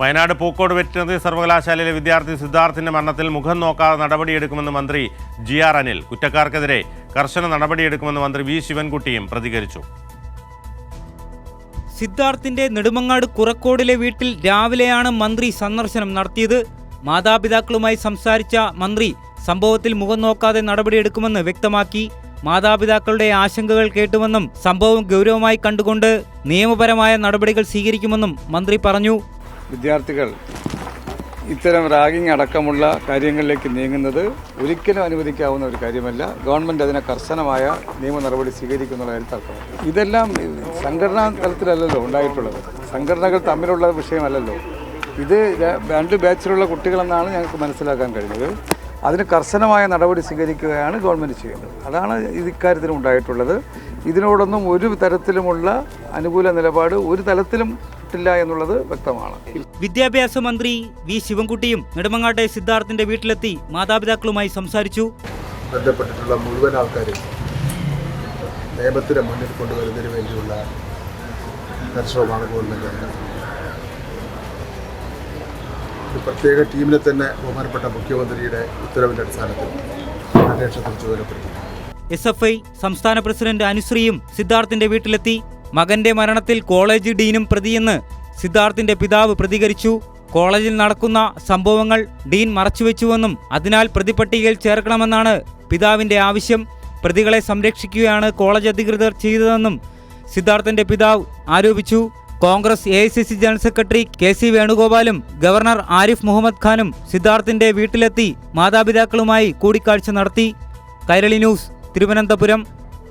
Wayanad Pookode veterinary സർവകലാശാലയിലെ വിദ്യാർത്ഥി സിദ്ധാർത്ഥിന്റെ മരണത്തിൽ മുഖം നോക്കാതെ നടപടിയെടുക്കുമെന്ന് മന്ത്രി ജി.ആർ. അനിൽ. കുറ്റക്കാർക്കെതിരെ കർശന നടപടിയെടുക്കുമെന്ന് മന്ത്രി വി. ശിവൻകുട്ടിയും പ്രതികരിച്ചു. സിദ്ധാർത്ഥിന്റെ നെടുമങ്ങാട് കുറക്കോടിലെ വീട്ടിൽ രാവിലെയാണ് മന്ത്രി സന്ദർശനം നടത്തിയത്. മാതാപിതാക്കളുമായി സംസാരിച്ച മന്ത്രി സംഭവത്തിൽ മുഖം നോക്കാതെ നടപടിയെടുക്കുമെന്ന് വ്യക്തമാക്കി. മാതാപിതാക്കളുടെ ആശങ്കകൾ കേട്ടുവെന്നും സംഭവം ഗൗരവമായി കണ്ടുകൊണ്ട് നിയമപരമായ നടപടികൾ സ്വീകരിക്കുമെന്നും മന്ത്രി പറഞ്ഞു. വിദ്യാർത്ഥികൾ ഇത്തരം റാഗിംഗ് അടക്കമുള്ള കാര്യങ്ങളിലേക്ക് നീങ്ങുന്നത് ഒരിക്കലും അനുവദിക്കാവുന്ന ഒരു കാര്യമല്ല. ഗവൺമെൻറ് അതിനെ കർശനമായ നിയമ നടപടി സ്വീകരിക്കുന്ന കാര്യം തർക്കമാണ്. ഇതെല്ലാം സംഘടനാ തലത്തിലല്ലല്ലോ ഉണ്ടായിട്ടുള്ളത്, സംഘടനകൾ തമ്മിലുള്ള വിഷയമല്ലല്ലോ. ഇത് രണ്ട് ബാച്ചിലുള്ള കുട്ടികളെന്നാണ് ഞങ്ങൾക്ക് മനസ്സിലാക്കാൻ കഴിഞ്ഞത്. അതിന് കർശനമായ നടപടി സ്വീകരിക്കുകയാണ് ഗവൺമെൻറ് ചെയ്യുന്നത്. അതാണ് ഇക്കാര്യത്തിലും ഉണ്ടായിട്ടുള്ളത്. ഇതിനോടൊന്നും ഒരു തരത്തിലുമുള്ള അനുകൂല നിലപാട് ഒരു തലത്തിലും കിട്ടില്ല എന്നുള്ളത് വ്യക്തമാണ്. വിദ്യാഭ്യാസ മന്ത്രി വി. ശിവൻകുട്ടിയും നെടുമങ്ങാട്ടെ സിദ്ധാർത്ഥിന്റെ വീട്ടിലെത്തി മാതാപിതാക്കളുമായി സംസാരിച്ചു. ബന്ധപ്പെട്ടിട്ടുള്ള മുഴുവൻ ആൾക്കാരും നിയമത്തിന് മുന്നിൽ കൊണ്ടുവരുന്നതിന് വേണ്ടിയുള്ള പരിശ്രമമാണ് ഗവൺമെൻറ്. ഒരു പ്രത്യേക ടീമിനെ തന്നെ ബഹുമാനപ്പെട്ട മുഖ്യമന്ത്രിയുടെ ഉത്തരവിൻ്റെ അടിസ്ഥാനത്തിൽ അന്വേഷണത്തിന് ചുമതലപ്പെടുത്തി. SFI സംസ്ഥാന പ്രസിഡന്റ് അനുശ്രീയും സിദ്ധാർത്ഥിന്റെ വീട്ടിലെത്തി. മകന്റെ മരണത്തിൽ കോളേജ് ഡീനും പ്രതിയെന്ന് സിദ്ധാർത്ഥിന്റെ പിതാവ് പ്രതികരിച്ചു. കോളേജിൽ നടക്കുന്ന സംഭവങ്ങൾ ഡീൻ മറച്ചുവെച്ചുവെന്നും അതിനാൽ പ്രതിപട്ടികയിൽ ചേർക്കണമെന്നാണ് പിതാവിന്റെ ആവശ്യം. പ്രതികളെ സംരക്ഷിക്കുകയാണ് കോളേജ് അധികൃതർ ചെയ്തതെന്നും സിദ്ധാർത്ഥിന്റെ പിതാവ് ആരോപിച്ചു. Congress AICC general secretary KC വേണുഗോപാലും ഗവർണർ ആരിഫ് മുഹമ്മദ് ഖാനും സിദ്ധാർത്ഥിന്റെ വീട്ടിലെത്തി മാതാപിതാക്കളുമായി കൂടിക്കാഴ്ച നടത്തി. കൈരളി ന്യൂസ്, തിരുവനന്തപുരം.